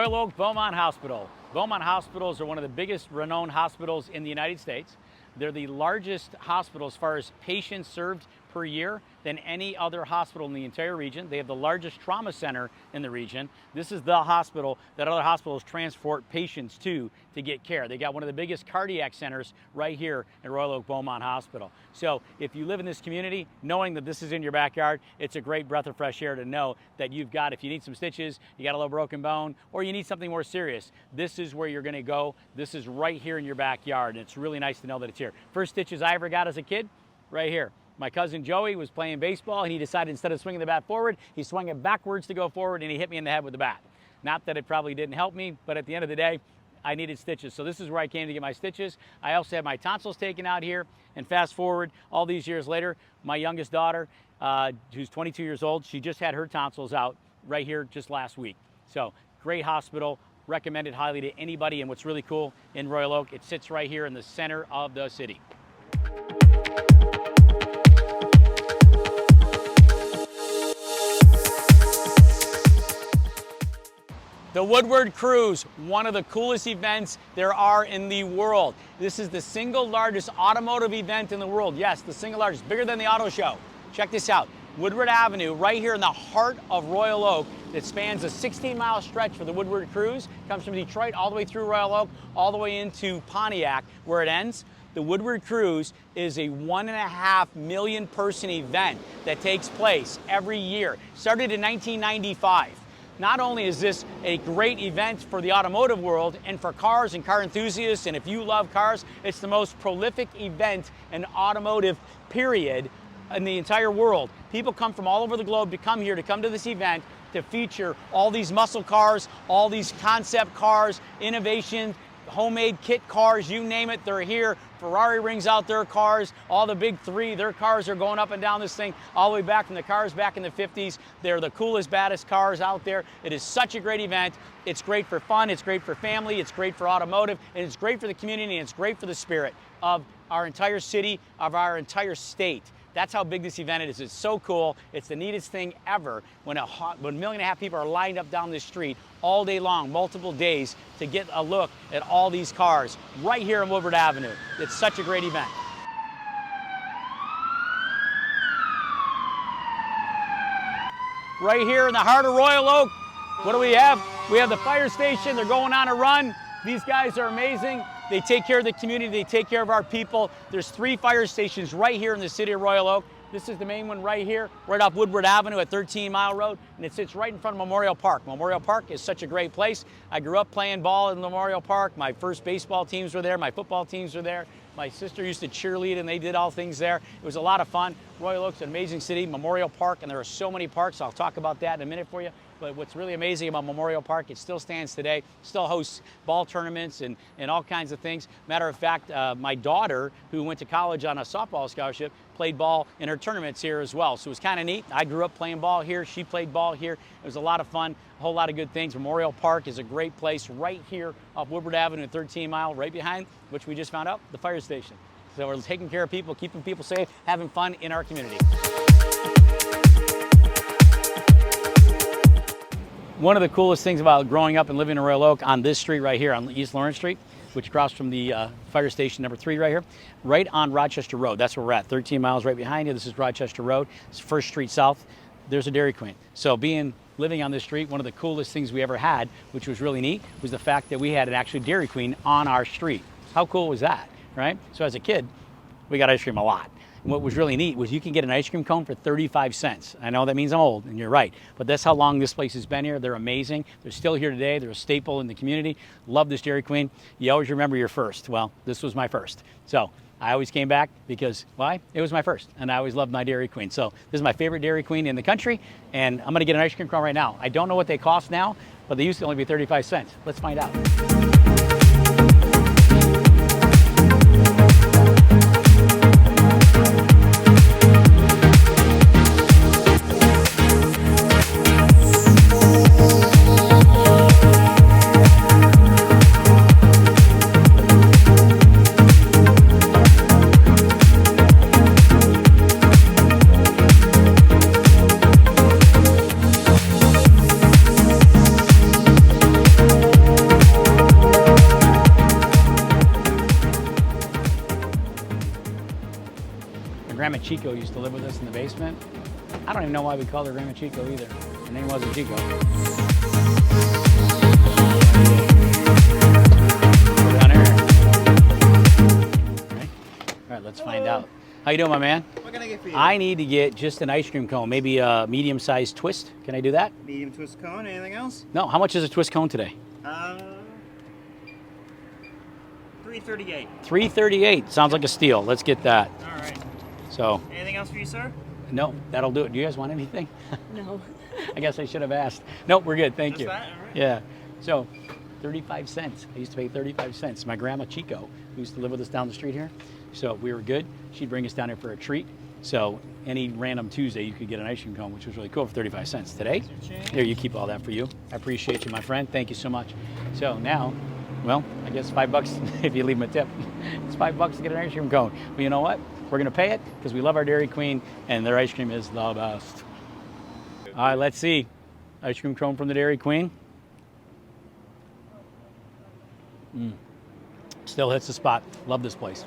Royal Oak Beaumont Hospital. Beaumont hospitals are one of the biggest renowned hospitals in the United States. They're the largest hospital as far as patients served per year than any other hospital in the entire region. They have the largest trauma center in the region. This is the hospital that other hospitals transport patients to get care. They got one of the biggest cardiac centers right here at Royal Oak Beaumont Hospital. So if you live in this community, knowing that this is in your backyard, it's a great breath of fresh air to know that you've got, if you need some stitches, you got a little broken bone, or you need something more serious, this is where you're gonna go. This is right here in your backyard, and it's really nice to know that it's here. First stitches I ever got as a kid, right here. My cousin Joey was playing baseball, and he decided instead of swinging the bat forward, he swung it backwards to go forward, and he hit me in the head with the bat. Not that it probably didn't help me, but at the end of the day, I needed stitches. So this is where I came to get my stitches. I also had my tonsils taken out here, and fast forward all these years later, my youngest daughter, who's 22 years old, she just had her tonsils out right here just last week. So great hospital, recommended highly to anybody. And what's really cool in Royal Oak, it sits right here in the center of the city. The Woodward Cruise, one of the coolest events there are in the world. This is the single largest automotive event in the world. Yes, the single largest, bigger than the auto show. Check this out. Woodward Avenue, right here in the heart of Royal Oak, that spans a 16-mile stretch for the Woodward Cruise. Comes from Detroit all the way through Royal Oak, all the way into Pontiac, where it ends. The Woodward Cruise is a 1.5 million person event that takes place every year. Started in 1995. Not only is this a great event for the automotive world and for cars and car enthusiasts, and if you love cars, it's the most prolific event in automotive, period, in the entire world. People come from all over the globe to come here, to come to this event, to feature all these muscle cars, all these concept cars, innovation, homemade kit cars, you name it, they're here. Ferrari brings out their cars, all the big three, their cars are going up and down this thing all the way back from the cars back in the 50s. They're the coolest, baddest cars out there. It is such a great event. It's great for fun, it's great for family, it's great for automotive, and it's great for the community, and it's great for the spirit of our entire city, of our entire state. That's how big this event is. It's so cool. It's the neatest thing ever when 1.5 million people are lined up down this street all day long, multiple days, to get a look at all these cars right here on Woodward Avenue. It's such a great event. Right here in the heart of Royal Oak, what do we have? We have the fire station. They're going on a run. These guys are amazing. They take care of the community, they take care of our people. There's 3 fire stations right here in the city of Royal Oak. This is the main one right here, right off Woodward Avenue at 13 Mile Road, and it sits right in front of Memorial Park. Memorial Park is such a great place. I grew up playing ball in Memorial Park. My first baseball teams were there, my football teams were there. My sister used to cheerlead, and they did all things there. It was a lot of fun. Royal Oak's an amazing city, Memorial Park, and there are so many parks. I'll talk about that in a minute for you. But what's really amazing about Memorial Park, it still stands today, still hosts ball tournaments and all kinds of things. Matter of fact, my daughter, who went to college on a softball scholarship, played ball in her tournaments here as well. So it was kind of neat. I grew up playing ball here. She played ball here. It was a lot of fun, a whole lot of good things. Memorial Park is a great place right here off Woodward Avenue, 13 Mile, right behind, which we just found out, the fire station. So we're taking care of people, keeping people safe, having fun in our community. One of the coolest things about growing up and living in Royal Oak on this street right here on East Lawrence Street, which across from the fire station number 3 right here, right on Rochester Road. That's where we're at, 13 miles right behind you. This is Rochester Road. It's First Street South. There's a Dairy Queen. So living on this street, one of the coolest things we ever had, which was really neat, was the fact that we had an actual Dairy Queen on our street. How cool was that, right? So as a kid, we got ice cream a lot. And what was really neat was you can get an ice cream cone for 35 cents. I know that means I'm old, and you're right, but that's how long this place has been here. They're amazing. They're still here today. They're a staple in the community. Love this Dairy Queen. You always remember your first. Well, this was my first. So I always came back because, why? It was my first, and I always loved my Dairy Queen. So this is my favorite Dairy Queen in the country, and I'm gonna get an ice cream cone right now. I don't know what they cost now, but they used to only be 35 cents. Let's find out. Grandma Chico used to live with us in the basement. I don't even know why we called her Grandma Chico either. Her name wasn't Chico. We're down here. All right, let's find out. How you doing, my man? What can I get for you? I need to get just an ice cream cone, maybe a medium-sized twist. Can I do that? Medium twist cone. Anything else? No. How much is a twist cone today? $3.38. $3.38. Sounds like a steal. Let's get that. All right. So. Anything else for you, sir? No, that'll do it. Do you guys want anything? No. I guess I should have asked. Nope, we're good. Thank Just you. that? All right. Yeah. So, 35 cents. I used to pay 35 cents. My grandma Chico, who used to live with us down the street here. So we were good. She'd bring us down here for a treat. So any random Tuesday, you could get an ice cream cone, which was really cool for 35 cents. Today, there, you keep all that for you. I appreciate you, my friend. Thank you so much. So now, well, I guess $5 if you leave them a tip. It's $5 to get an ice cream cone. But you know what? We're going to pay it because we love our Dairy Queen, and their ice cream is the best. All right, let's see. Ice cream cone from the Dairy Queen. Still hits the spot. Love this place.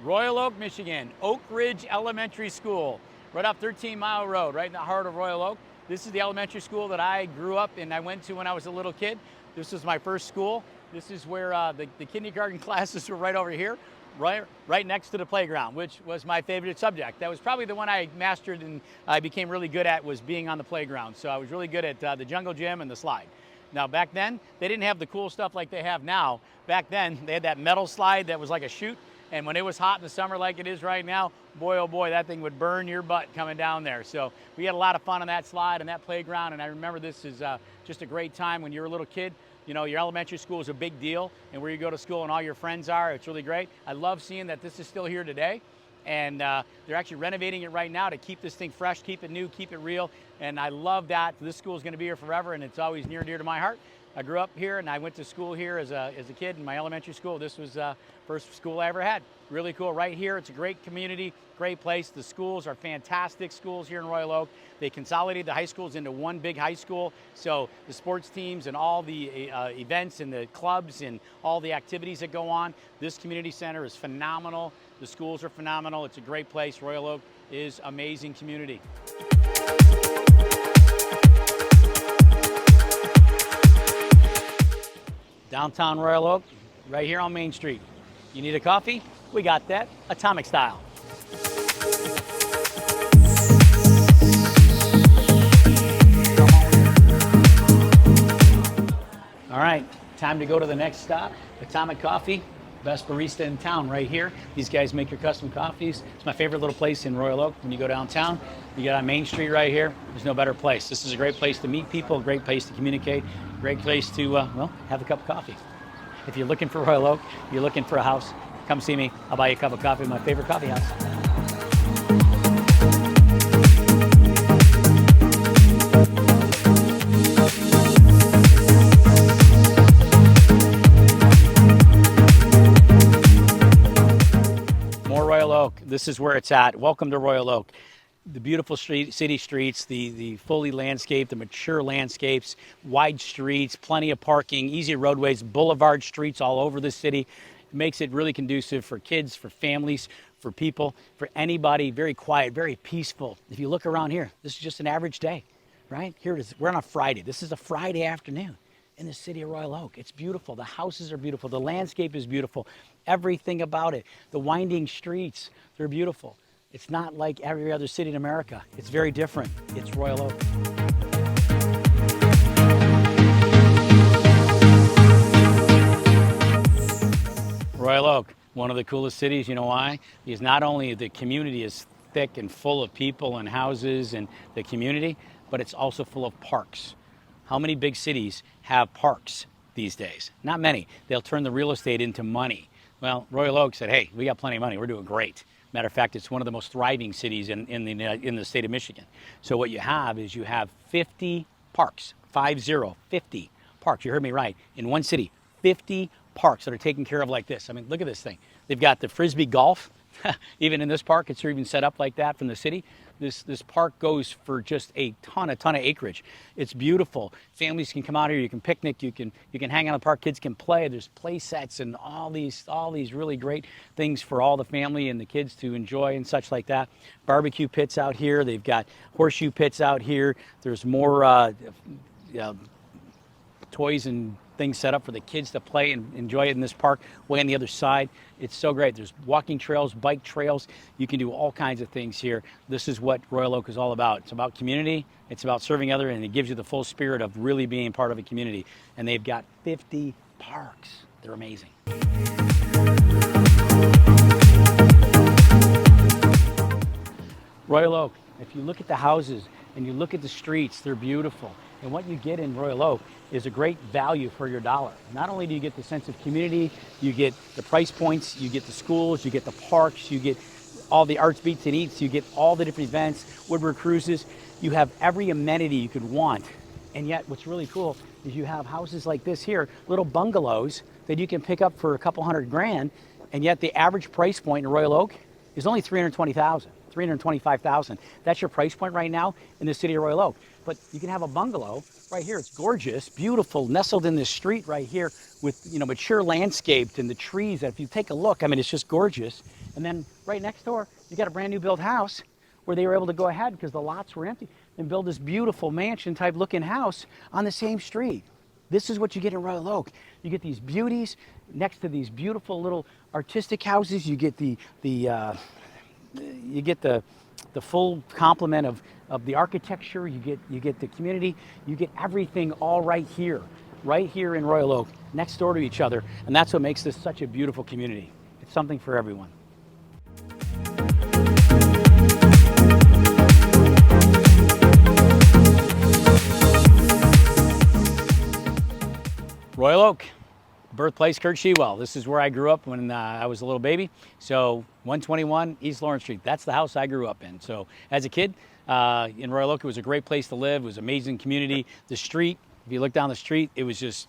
Royal Oak, Michigan, Oak Ridge Elementary School, right off 13 Mile Road, right in the heart of Royal Oak. This is the elementary school that I grew up and I went to when I was a little kid. This was my first school. This is where the kindergarten classes were right over here, right next to the playground, which was my favorite subject. That was probably the one I mastered and I became really good at, was being on the playground. So I was really good at the jungle gym and the slide. Now back then, they didn't have the cool stuff like they have now. Back then, they had that metal slide that was like a chute. And when it was hot in the summer like it is right now, boy, oh boy, that thing would burn your butt coming down there. So we had a lot of fun on that slide and that playground. And I remember this is just a great time when you're a little kid. You know, your elementary school is a big deal. And where you go to school and all your friends are, it's really great. I love seeing that this is still here today. And they're actually renovating it right now to keep this thing fresh, keep it new, keep it real. And I love that. This school is going to be here forever, and it's always near and dear to my heart. I grew up here, and I went to school here as a kid in my elementary school. This was first school I ever had. Really cool. Right here, it's a great community, great place. The schools are fantastic schools here in Royal Oak. They consolidated the high schools into one big high school. So the sports teams and all the events and the clubs and all the activities that go on, this community center is phenomenal. The schools are phenomenal. It's a great place. Royal Oak is amazing community. Downtown Royal Oak, right here on Main Street. You need a coffee? We got that, atomic style. All right, time to go to the next stop, Atomic Coffee. Best barista in town right here. These guys make your custom coffees. It's my favorite little place in Royal Oak. When you go downtown, you get on Main Street right here. There's no better place. This is a great place to meet people, a great place to communicate, a great place to, well, have a cup of coffee. If you're looking for Royal Oak, you're looking for a house, come see me. I'll buy you a cup of coffee at my favorite coffee house. This is where it's at. Welcome to Royal Oak. The beautiful city streets, the fully landscaped, the mature landscapes, wide streets, plenty of parking, easy roadways, boulevard streets all over the city. It makes it really conducive for kids, for families, for people, for anybody. Very quiet, very peaceful. If you look around here, this is just an average day, right? Here it is. We're on a Friday. This is a Friday afternoon in the city of Royal Oak. It's beautiful. The houses are beautiful. The landscape is beautiful. Everything about it. The winding streets, they're beautiful. It's not like every other city in America. It's very different. It's Royal Oak. Royal Oak, one of the coolest cities. You know why? Because not only the community is thick and full of people and houses and the community, but it's also full of parks. How many big cities have parks these days? Not many. They'll turn the real estate into money. Well, Royal Oak said, hey, we got plenty of money. We're doing great. Matter of fact, it's one of the most thriving cities in the state of Michigan. So what you have is you have 50 parks, 50 parks. You heard me right. In one city, 50 parks that are taken care of like this. I mean, look at this thing. They've got the Frisbee golf Even in this park, it's even set up like that from the city. This park goes for just a ton of acreage. It's beautiful. Families can come out here. You can picnic. You can hang out in the park. Kids can play. There's play sets and all these really great things for all the family and the kids to enjoy and such like that. Barbecue pits out here. They've got horseshoe pits out here. There's more toys and things set up for the kids to play and enjoy it in this park. Way on the other side, it's so great. There's walking trails, bike trails. You can do all kinds of things here. This is what Royal Oak is all about. It's about community. It's about serving others, and it gives you the full spirit of really being part of a community. And they've got 50 parks. They're amazing. Royal Oak, if you look at the houses and you look at the streets, they're beautiful. And what you get in Royal Oak is a great value for your dollar. Not only do you get the sense of community, you get the price points, you get the schools, you get the parks, you get all the arts, beats, and eats, you get all the different events, Woodward cruises. You have every amenity you could want. And yet what's really cool is you have houses like this here, little bungalows that you can pick up for a couple $100,000, and yet the average price point in Royal Oak is only $320,000. $325,000. That's your price point right now in the city of Royal Oak. But you can have a bungalow right here. It's gorgeous, beautiful, nestled in this street right here with, mature landscaped and the trees. If you take a look, I mean, it's just gorgeous. And then right next door, you got a brand new built house where they were able to go ahead because the lots were empty and build this beautiful mansion type looking house on the same street. This is what you get in Royal Oak. You get these beauties next to these beautiful little artistic houses. You get the full complement of the architecture. You get the community. You get everything all right here in Royal Oak, next door to each other. And that's what makes this such a beautiful community. It's something for everyone. Royal Oak, birthplace Kurt Shewell. This is where I grew up when I was a little baby. So 121 East Lawrence Street. That's the house I grew up in. So as a kid in Royal Oak, it was a great place to live. It was an amazing community. The street, if you look down the street, it was just,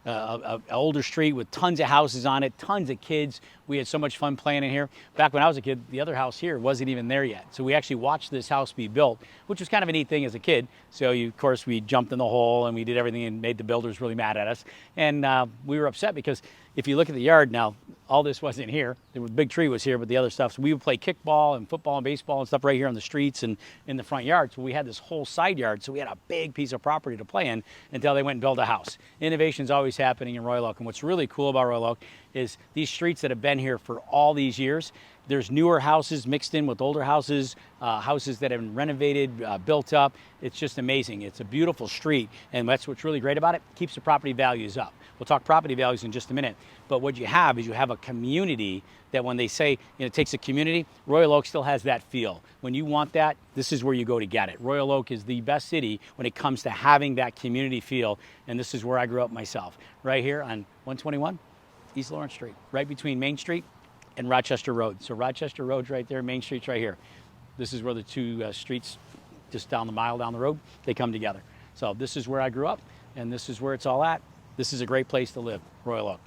an older street with tons of houses on it, tons of kids. We had so much fun playing in here. Back when I was a kid, the other house here wasn't even there yet. So we actually watched this house be built, which was kind of a neat thing as a kid. So of course, we jumped in the hole and we did everything and made the builders really mad at us. And we were upset because if you look at the yard now, all this wasn't here. The big tree was here, but the other stuff. So we would play kickball and football and baseball and stuff right here on the streets and in the front yard. So we had this whole side yard. So we had a big piece of property to play in until they went and built a house. Innovation's always happening in Royal Oak. And what's really cool about Royal Oak is these streets that have been here for all these years. There's newer houses mixed in with older houses, houses that have been renovated, built up. It's just amazing. It's a beautiful street, and that's what's really great about it. It keeps the property values up. We'll talk property values in just a minute, but what you have is you have a community that when they say it takes a community, Royal Oak still has that feel. When you want that, this is where you go to get it. Royal Oak is the best city when it comes to having that community feel, and this is where I grew up myself, right here on 121 East Lawrence Street, right between Main Street and Rochester Road. So Rochester Road's right there, Main Street's right here. This is where the two streets, just down the mile down the road, they come together. So this is where I grew up, and this is where it's all at. This is a great place to live, Royal Oak.